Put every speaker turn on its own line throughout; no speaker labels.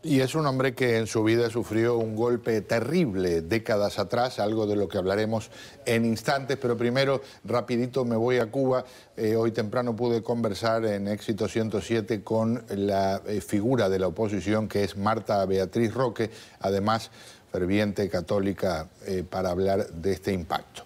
Y es un hombre que en su vida sufrió un golpe terrible décadas atrás, algo de lo que hablaremos en instantes, pero primero, rapidito, me voy a Cuba. Hoy temprano pude conversar en Éxito 107 con la figura de la oposición, que es Marta Beatriz Roque, además ferviente católica, para hablar de este impacto.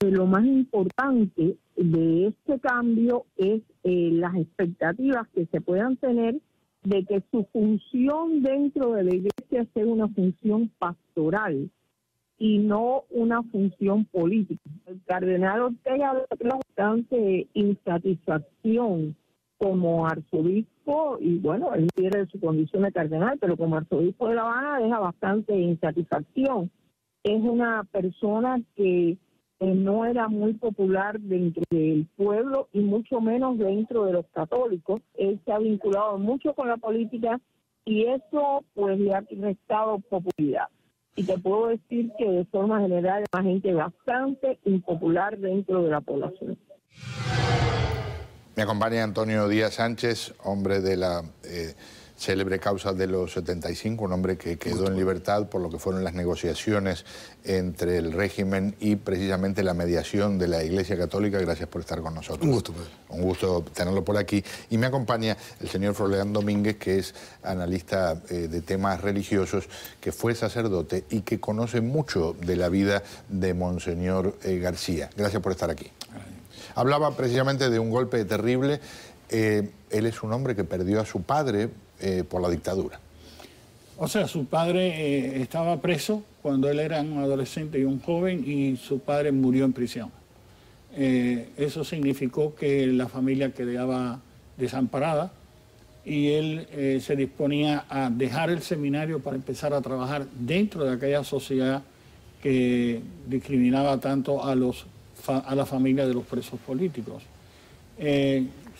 Lo más importante de este cambio es las expectativas que se puedan tener de que su función dentro de la iglesia sea una función pastoral y no una función política. El cardenal Ortega habla bastante de insatisfacción como arzobispo, y bueno, él pierde su condición de cardenal, pero como arzobispo de La Habana deja bastante insatisfacción. Es una persona que no era muy popular dentro del pueblo y mucho menos dentro de los católicos. Él se ha vinculado mucho con la política y eso pues le ha restado popularidad. Y te puedo decir que de forma general es una gente bastante impopular dentro de la población.
Me acompaña Antonio Díaz Sánchez, hombre de la célebre causa de los 75, un hombre que quedó en libertad por lo que fueron las negociaciones entre el régimen y precisamente la mediación de la Iglesia Católica. Gracias por estar con nosotros.
Un gusto, Pedro.
Un gusto tenerlo por aquí. Y me acompaña el señor Froilán Domínguez, que es analista de temas religiosos, que fue sacerdote y que conoce mucho de la vida de Monseñor García. Gracias por estar aquí. Hablaba precisamente de un golpe terrible. Él es un hombre que perdió a su padre por la dictadura.
O sea, su padre estaba preso cuando él era un adolescente y un joven, y su padre murió en prisión. Eso significó que la familia quedaba desamparada y él se disponía a dejar el seminario para empezar a trabajar dentro de aquella sociedad que discriminaba tanto a la familia de los presos políticos.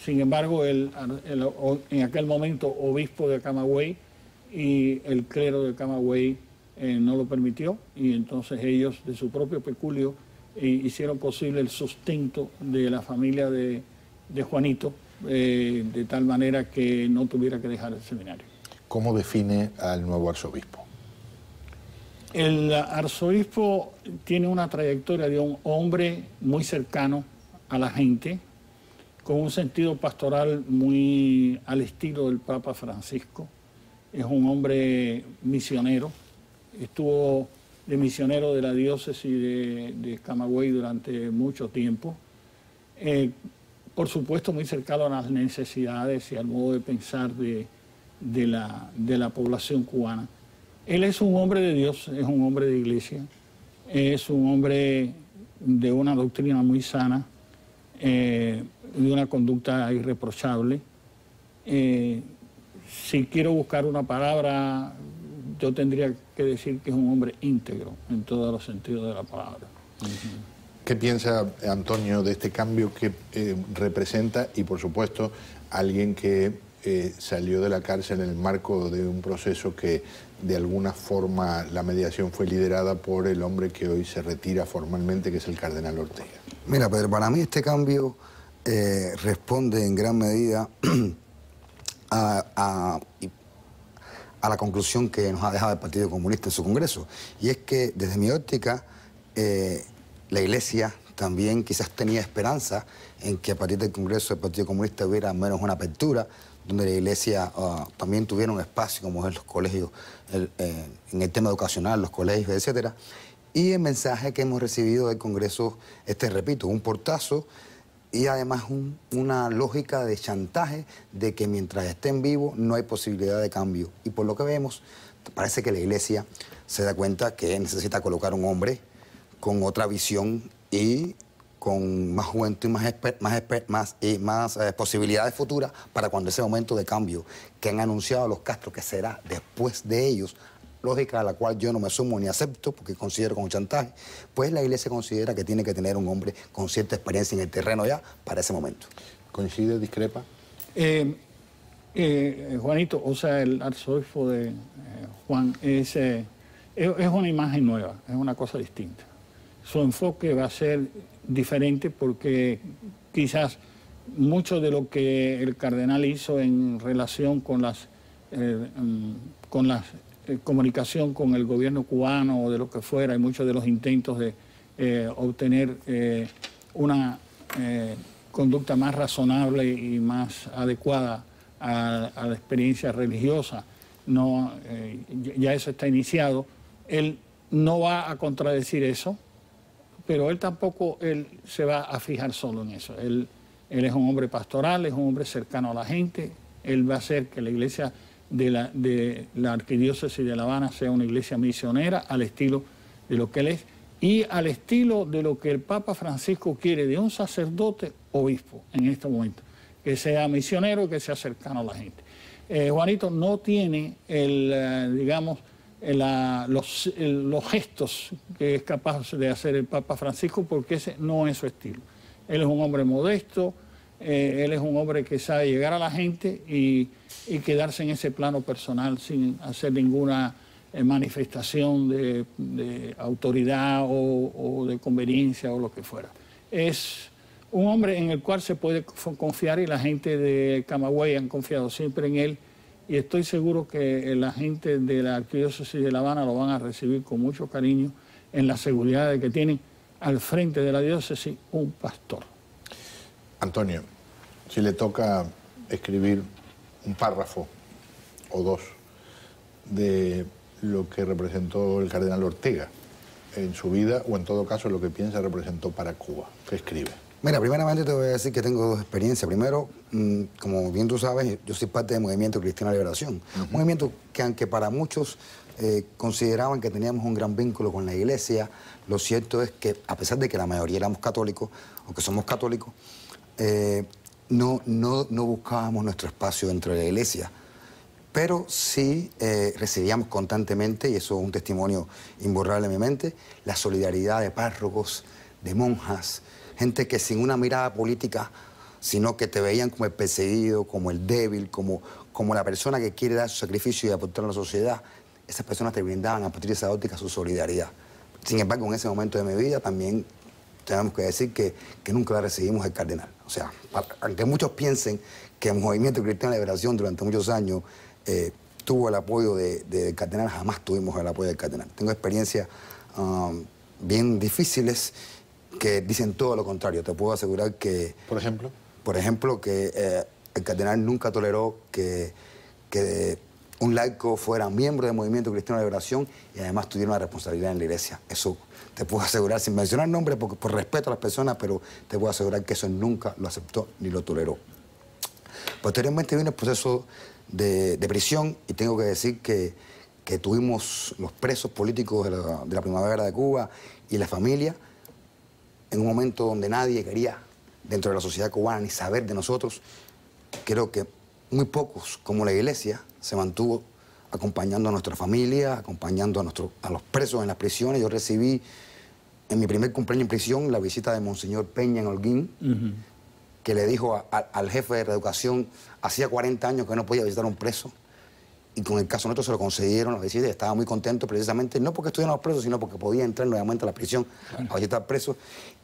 Sin embargo, en aquel momento obispo de Camagüey y el clero de Camagüey no lo permitió, y entonces ellos de su propio peculio hicieron posible el sustento de la familia de Juanito, de tal manera que no tuviera que dejar el seminario.
¿Cómo define al nuevo arzobispo?
El arzobispo tiene una trayectoria de un hombre muy cercano a la gente, con un sentido pastoral muy al estilo del Papa Francisco. Es un hombre misionero, estuvo de misionero de la diócesis de Camagüey durante mucho tiempo. Por supuesto, muy cercano a las necesidades y al modo de pensar de la población cubana. Él es un hombre de Dios, es un hombre de iglesia, es un hombre de una doctrina muy sana, de una conducta irreprochable. Si quiero buscar una palabra, yo tendría que decir que es un hombre íntegro en todos los sentidos de la palabra.
¿Qué piensa Antonio de este cambio que representa, y por supuesto alguien que salió de la cárcel en el marco de un proceso que de alguna forma la mediación fue liderada por el hombre que hoy se retira formalmente, que es el cardenal Ortega?
Mira, Pedro, para mí este cambio responde en gran medida a la conclusión que nos ha dejado el Partido Comunista en su Congreso. Y es que, desde mi óptica, la Iglesia también quizás tenía esperanza en que a partir del Congreso del Partido Comunista hubiera al menos una apertura, donde la Iglesia también tuviera un espacio, como es los colegios, en el tema educacional, los colegios, etcétera. Y el mensaje que hemos recibido del Congreso, repito, un portazo y además una lógica de chantaje de que mientras estén vivos no hay posibilidad de cambio. Y por lo que vemos, parece que la Iglesia se da cuenta que necesita colocar un hombre con otra visión y con más juventud y más posibilidades futuras para cuando ese momento de cambio que han anunciado los Castro, que será después de ellos, lógica a la cual yo no me sumo ni acepto porque considero como chantaje, pues la Iglesia considera que tiene que tener un hombre con cierta experiencia en el terreno ya para ese momento.
¿Coincide, discrepa?
Juanito, o sea, el arzobispo de Juan es una imagen nueva, es una cosa distinta. Su enfoque va a ser diferente porque quizás mucho de lo que el cardenal hizo en relación con la comunicación con el gobierno cubano o de lo que fuera, y muchos de los intentos de obtener una conducta más razonable y más adecuada a la experiencia religiosa, ya eso está iniciado. Él no va a contradecir eso, pero él tampoco se va a fijar solo en eso. Él es un hombre pastoral, es un hombre cercano a la gente. Él va a hacer que la iglesia de la arquidiócesis de La Habana sea una iglesia misionera al estilo de lo que él es y al estilo de lo que el Papa Francisco quiere de un sacerdote obispo en este momento, que sea misionero y que sea cercano a la gente. Juanito no tiene los gestos que es capaz de hacer el Papa Francisco, porque ese no es su estilo. Él es un hombre modesto, él es un hombre que sabe llegar a la gente y quedarse en ese plano personal sin hacer ninguna manifestación de autoridad o de conveniencia o lo que fuera. Es un hombre en el cual se puede confiar, y la gente de Camagüey han confiado siempre en él, y estoy seguro que la gente de la arquidiócesis de La Habana lo van a recibir con mucho cariño, en la seguridad de que tienen al frente de la diócesis un pastor.
Antonio, si le toca escribir un párrafo o dos de lo que representó el cardenal Ortega en su vida, o en todo caso lo que piensa representó para Cuba, ¿qué escribe?
Mira, primeramente te voy a decir que tengo dos experiencias. Primero, como bien tú sabes, yo soy parte del Movimiento Cristiano de Liberación. Un movimiento que, aunque para muchos consideraban que teníamos un gran vínculo con la Iglesia, lo cierto es que, a pesar de que la mayoría éramos católicos, o que somos católicos, no buscábamos nuestro espacio dentro de la Iglesia. Pero sí recibíamos constantemente, y eso es un testimonio imborrable en mi mente, la solidaridad de párrocos, de monjas, gente que sin una mirada política, sino que te veían como el perseguido, como el débil, como la persona que quiere dar su sacrificio y aportar a la sociedad. Esas personas te brindaban a partir de esa óptica su solidaridad. Sin embargo, en ese momento de mi vida también tenemos que decir que nunca la recibimos del cardenal. O sea, aunque muchos piensen que el Movimiento Cristiano de Liberación durante muchos años tuvo el apoyo del cardenal, jamás tuvimos el apoyo del cardenal. Tengo experiencias bien difíciles que dicen todo lo contrario. Te puedo asegurar que...
¿Por ejemplo?
Por ejemplo, que el cardenal nunca toleró que un laico fuera miembro del Movimiento Cristiano de Liberación y además tuviera una responsabilidad en la iglesia. Eso te puedo asegurar, sin mencionar nombres, por respeto a las personas, pero te puedo asegurar que eso nunca lo aceptó ni lo toleró. Posteriormente vino el proceso de prisión, y tengo que decir que tuvimos los presos políticos de la primavera de Cuba y la familia en un momento donde nadie quería, dentro de la sociedad cubana, ni saber de nosotros. Creo que muy pocos, como la Iglesia, se mantuvo acompañando a nuestra familia, acompañando a los presos en las prisiones. Yo recibí en mi primer cumpleaños en prisión la visita de Monseñor Peña en Holguín, que le dijo al jefe de reeducación, hacía 40 años que no podía visitar a un preso, y con el caso nuestro se lo concedieron la visita, y estaba muy contento precisamente, no porque estuviéramos presos, sino porque podía entrar nuevamente a la prisión a visitar presos.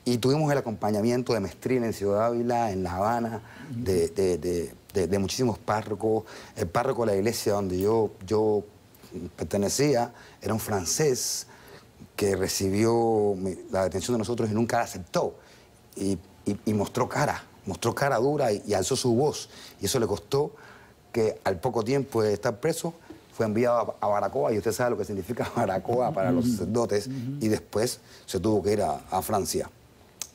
Y tuvimos el acompañamiento de Mestrín en Ciudad Ávila, en La Habana, de muchísimos párrocos. El párroco de la iglesia donde yo pertenecía era un francés que recibió la detención de nosotros y nunca la aceptó. Y mostró cara dura y alzó su voz. Y eso le costó que al poco tiempo de estar preso fue enviado a Baracoa, y usted sabe lo que significa Baracoa para los sacerdotes, y después se tuvo que ir a Francia.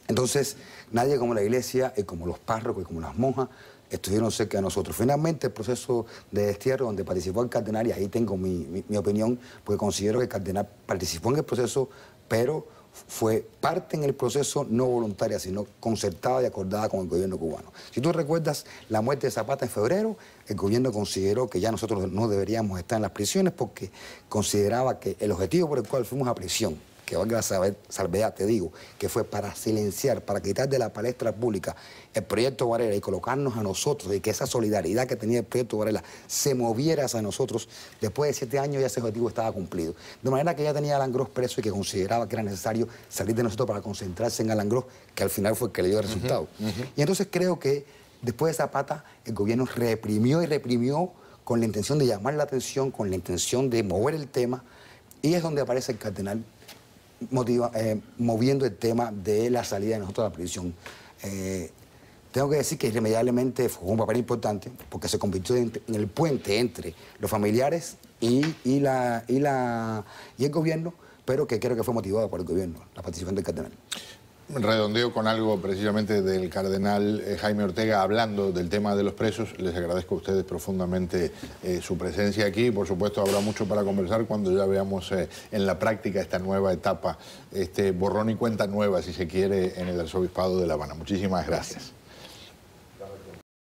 Entonces, nadie como la iglesia, y como los párrocos, y como las monjas, estuvieron cerca de nosotros. Finalmente, el proceso de destierro donde participó el cardenal, y ahí tengo mi opinión, porque considero que el cardenal participó en el proceso, pero fue parte en el proceso no voluntaria, sino concertada y acordada con el gobierno cubano. Si tú recuerdas la muerte de Zapata en febrero, el gobierno consideró que ya nosotros no deberíamos estar en las prisiones, porque consideraba que el objetivo por el cual fuimos a prisión, que valga la salvedad, te digo, que fue para silenciar, para quitar de la palestra pública el proyecto Varela y colocarnos a nosotros, y que esa solidaridad que tenía el proyecto Varela se moviera hacia nosotros. Después de 7 años ya ese objetivo estaba cumplido. De manera que ya tenía a Alan Gros preso, y que consideraba que era necesario salir de nosotros para concentrarse en Alan Gros, que al final fue el que le dio el resultado. Y entonces creo que Después de Zapata, el gobierno reprimió y reprimió con la intención de llamar la atención, con la intención de mover el tema, y es donde aparece el cardenal moviendo el tema de la salida de nosotros a la prisión. Tengo que decir que irremediablemente fue un papel importante porque se convirtió en el puente entre los familiares y el gobierno, pero que creo que fue motivado por el gobierno, la participación del cardenal.
Redondeo con algo precisamente del cardenal Jaime Ortega hablando del tema de los presos. Les agradezco a ustedes profundamente su presencia aquí. Por supuesto habrá mucho para conversar cuando ya veamos en la práctica esta nueva etapa, este borrón y cuenta nueva, si se quiere, en el Arzobispado de La Habana. Muchísimas gracias.